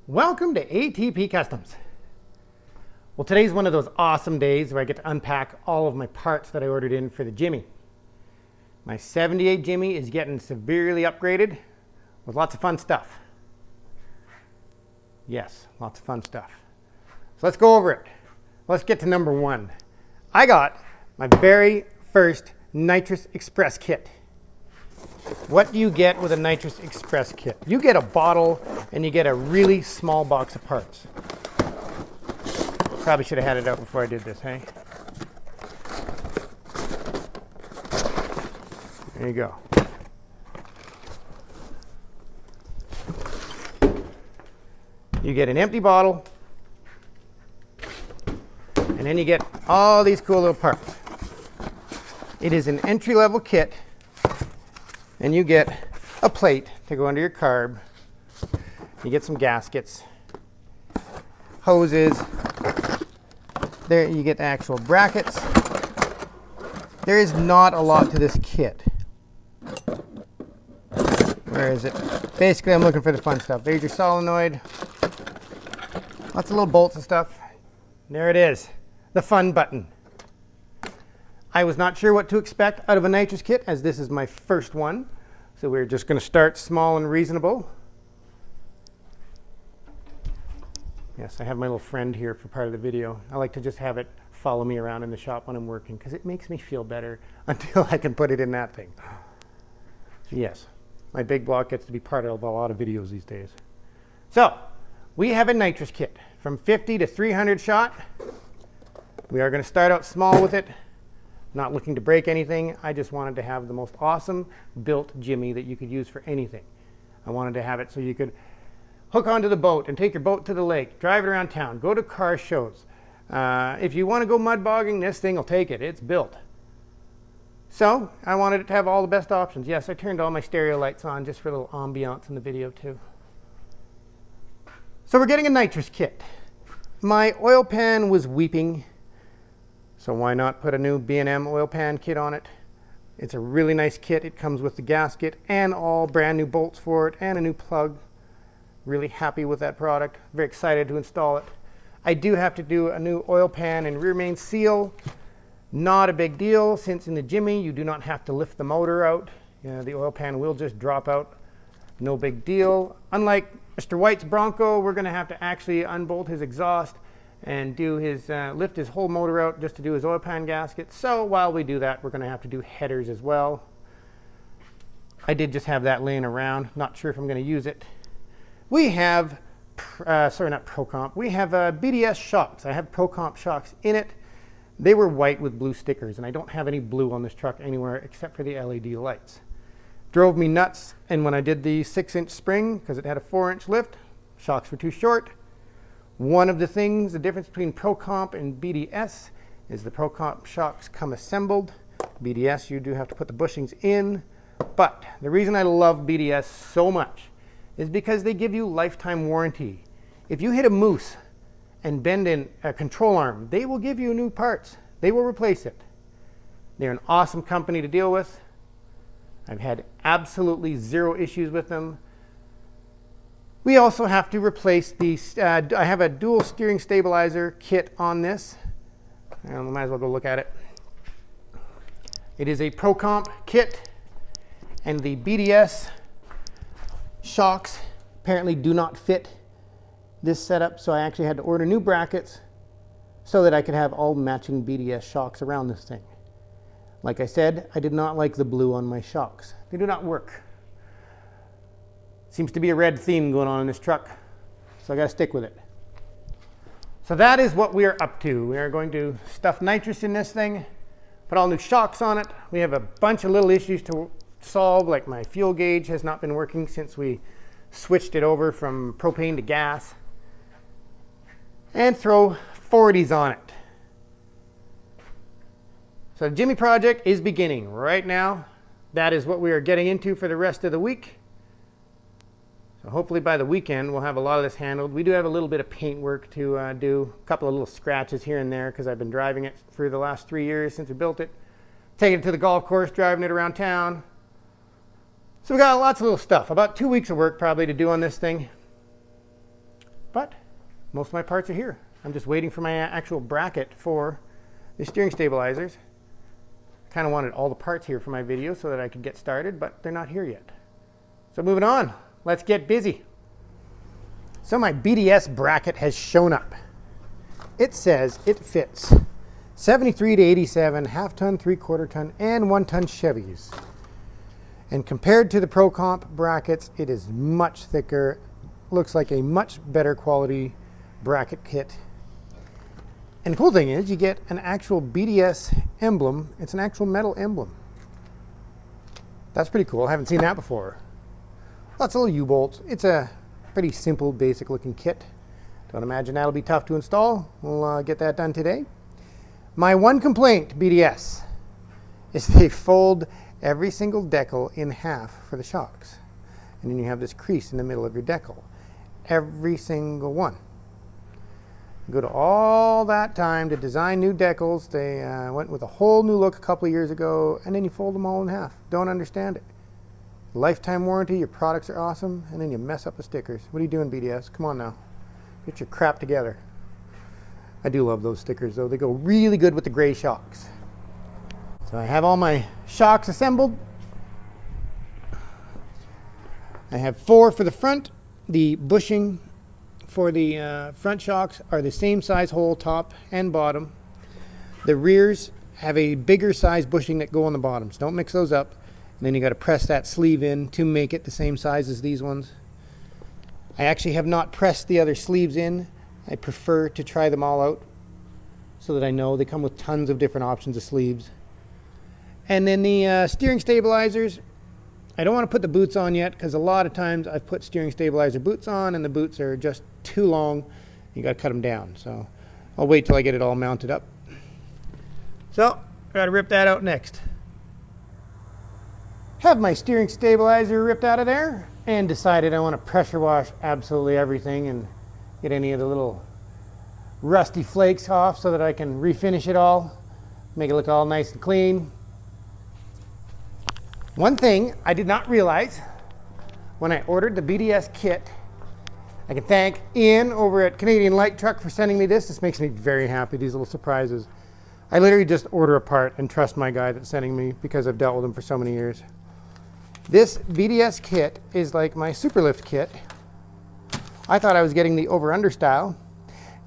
Welcome to ATP Customs. Well, today's one of those awesome days where I get to unpack all of my parts that I ordered in for the Jimmy. My 78 Jimmy is getting severely upgraded with lots of fun stuff. Yes, lots of fun stuff. So let's go over it. Let's get to number one. I got my very first Nitrous Express kit. What do you get with a Nitrous Express kit? You get a bottle and you get a really small box of parts. Probably should have had it out before I did this, hey? There you go. You get an empty bottle, and then you get all these cool little parts. It is an entry-level kit, and you get a plate to go under your carb. You get some gaskets, hoses. There you get the actual brackets. There is not a lot to this kit. Where is it? Basically, I'm looking for the fun stuff. There's your solenoid. Lots of little bolts and stuff. There it is, the fun button. I was not sure what to expect out of a nitrous kit, as this is my first one. So we're just going to start small and reasonable. Yes, I have my little friend here for part of the video. I like to just have it follow me around in the shop when I'm working because it makes me feel better until I can put it in that thing. So yes, my big block gets to be part of a lot of videos these days. So we have a nitrous kit from 50 to 300 shot. We are going to start out small with it. Not looking to break anything. I just wanted to have the most awesome built Jimmy that you could use for anything. I wanted to have it so you could hook onto the boat and take your boat to the lake, drive it around town, go to car shows. If you want to go mud bogging, this thing will take it. It's built. So I wanted it to have all the best options. Yes, I turned all my stereo lights on just for a little ambiance in the video too. So we're getting a nitrous kit. My oil pan was weeping. So why not put a new B&M oil pan kit on it? It's a really nice kit. It comes with the gasket and all brand new bolts for it and a new plug. Really happy with that product. Very excited to install it. I do have to do a new oil pan and rear main seal. Not a big deal, since in the Jimmy you do not have to lift the motor out. The oil pan will just drop out. No big deal. Unlike Mr. White's Bronco, we're going to have to actually unbolt his exhaust and do his lift his whole motor out just to do his oil pan gasket. So while we do that, we're going to have to do headers as well. I did just have that laying around. Not sure if I'm going to use it. We have, sorry, not ProComp. We have Bds Shocks. I have ProComp shocks in it. They were white with blue stickers, and I don't have any blue on this truck anywhere except for the LED lights. Drove me nuts, and when I did the 6-inch spring, because it had a 4-inch lift, shocks were too short. One of the things, the difference between ProComp and BDS is the ProComp shocks come assembled. BDS, you do have to put the bushings in. But the reason I love BDS so much is because they give you lifetime warranty. If you hit a moose and bend in a control arm, they will give you new parts. They will replace it. They're an awesome company to deal with. I've had absolutely zero issues with them. We also have to replace the, I have a dual steering stabilizer kit on this. We might as well go look at it. It is a ProComp kit, and the BDS shocks apparently do not fit this setup, so I actually had to order new brackets so that I could have all matching BDS shocks around this thing. Like I said, I did not like the blue on my shocks. They do not work. Seems to be a red theme going on in this truck, so I got to stick with it. So that is what we are up to. We are going to stuff nitrous in this thing, put all new shocks on it. We have a bunch of little issues to solve, like my fuel gauge has not been working since we switched it over from propane to gas. And throw 40s on it. So the Jimmy project is beginning right now. That is what we are getting into for the rest of the week. So hopefully by the weekend we'll have a lot of this handled. We do have a little bit of paint work to do, a couple of little scratches here and there because I've been driving it for the last 3 years since we built it. Taking it to the golf course, driving it around town. So we got lots of little stuff. About 2 weeks of work probably to do on this thing. But most of my parts are here. I'm just waiting for my actual bracket for the steering stabilizers. I kind of wanted all the parts here for my video so that I could get started, but they're not here yet. So moving on, let's get busy. So my BDS bracket has shown up. It says it fits 73 to 87 half-ton, 3/4 ton, and 1-ton Chevys. And compared to the Pro Comp brackets, it is much thicker. Looks like a much better quality bracket kit. And the cool thing is you get an actual BDS emblem. It's an actual metal emblem. That's pretty cool. I haven't seen that before. Lots of little U-bolts. It's a pretty simple, basic looking kit. Don't imagine that'll be tough to install. We'll get that done today. My one complaint, BDS, is they fold every single decal in half for the shocks. And then you have this crease in the middle of your decal. Every single one. You go to all that time to design new decals. They went with a whole new look a couple of years ago, and then you fold them all in half. Don't understand it. Lifetime warranty, your products are awesome, and then you mess up the stickers. What are you doing, BDS? Come on now. Get your crap together. I do love those stickers, though. They go really good with the gray shocks. So I have all my shocks assembled. I have 4 for the front. The bushing for the front shocks are the same size hole, top and bottom. The rears have a bigger size bushing that go on the bottoms. Don't mix those up. And then you got to press that sleeve in to make it the same size as these ones. I actually have not pressed the other sleeves in. I prefer to try them all out so that I know. They come with tons of different options of sleeves. And then the steering stabilizers, I don't want to put the boots on yet because a lot of times I've put steering stabilizer boots on and the boots are just too long. You got to cut them down. So I'll wait till I get it all mounted up. So I got to rip that out next. Have my steering stabilizer ripped out of there and decided I want to pressure wash absolutely everything and get any of the little rusty flakes off so that I can refinish it all, make it look all nice and clean. One thing I did not realize when I ordered the BDS kit, I can thank Ian over at Canadian Light Truck for sending me this. This makes me very happy, these little surprises. I literally just order a part and trust my guy that's sending me because I've dealt with him for so many years. This BDS kit is like my Superlift kit. I thought I was getting the over-under style.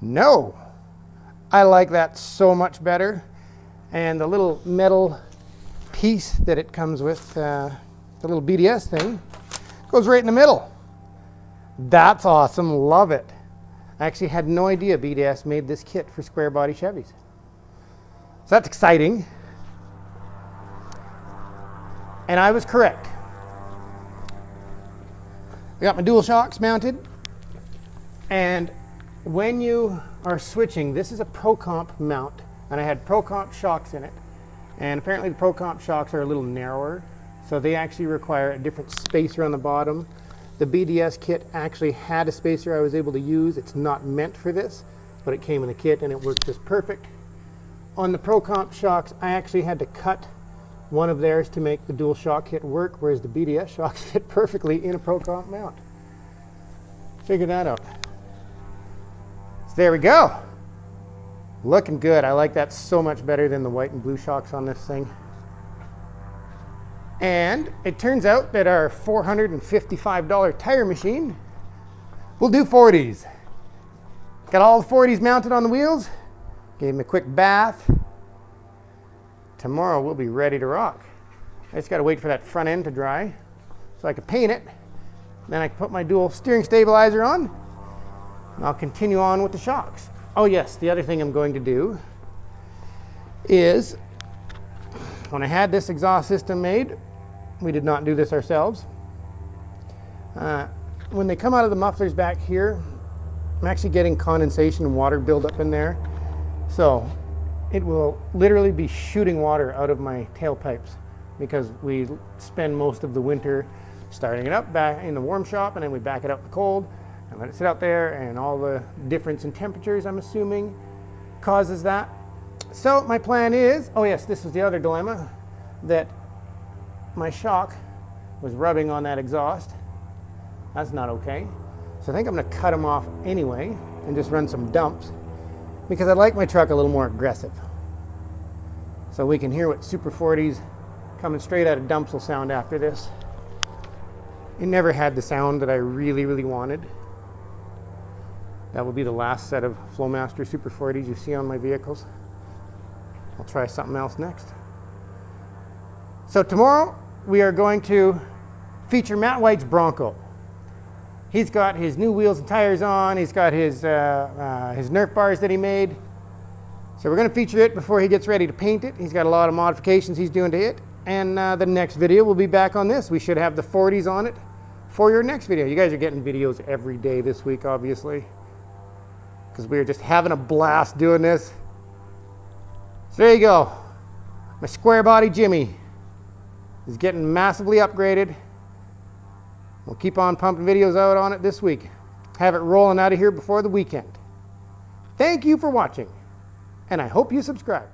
No, I like that so much better. And the little metal piece that it comes with, the little BDS thing, goes right in the middle. That's awesome, love it. I actually had no idea BDS made this kit for Squarebody Chevys. So that's exciting. And I was correct. I got my dual shocks mounted. And when you are switching, this is a Pro Comp mount. And I had Pro Comp shocks in it. And apparently the Pro Comp shocks are a little narrower. So they actually require a different spacer on the bottom. The BDS kit actually had a spacer I was able to use. It's not meant for this, but it came in the kit and it worked just perfect. On the Pro Comp shocks, I actually had to cut one of theirs to make the dual shock kit work, whereas the BDS shocks fit perfectly in a Pro Comp mount. Figure that out. So there we go. Looking good. I like that so much better than the white and blue shocks on this thing. And it turns out that our $455 tire machine will do 40s. Got all the 40s mounted on the wheels. Gave them a quick bath. Tomorrow we'll be ready to rock. I just got to wait for that front end to dry so I can paint it. Then I can put my dual steering stabilizer on and I'll continue on with the shocks. Oh yes, the other thing I'm going to do is, when I had this exhaust system made, we did not do this ourselves. When they come out of the mufflers back here, I'm actually getting condensation and water buildup in there. So it will literally be shooting water out of my tailpipes because we spend most of the winter starting it up back in the warm shop and then we back it up in the cold and let it sit out there, and all the difference in temperatures, I'm assuming, causes that. So my plan is, oh yes, this was the other dilemma, that my shock was rubbing on that exhaust. That's not okay. So I think I'm going to cut them off anyway and just run some dumps, because I like my truck a little more aggressive. So we can hear what Super 40s coming straight out of dumps will sound after this. It never had the sound that I really wanted. That will be the last set of Flowmaster Super 40s you see on my vehicles. I'll try something else next. So tomorrow we are going to feature Matt White's Bronco. He's got his new wheels and tires on. He's got his Nerf bars that he made. So we're going to feature it before he gets ready to paint it. He's got a lot of modifications he's doing to it. And the next video will be back on this. We should have the 40s on it for your next video. You guys are getting videos every day this week, obviously, because we are just having a blast doing this. So there you go. My Squarebody Jimmy is getting massively upgraded. We'll keep on pumping videos out on it this week. Have it rolling out of here before the weekend. Thank you for watching, and I hope you subscribe.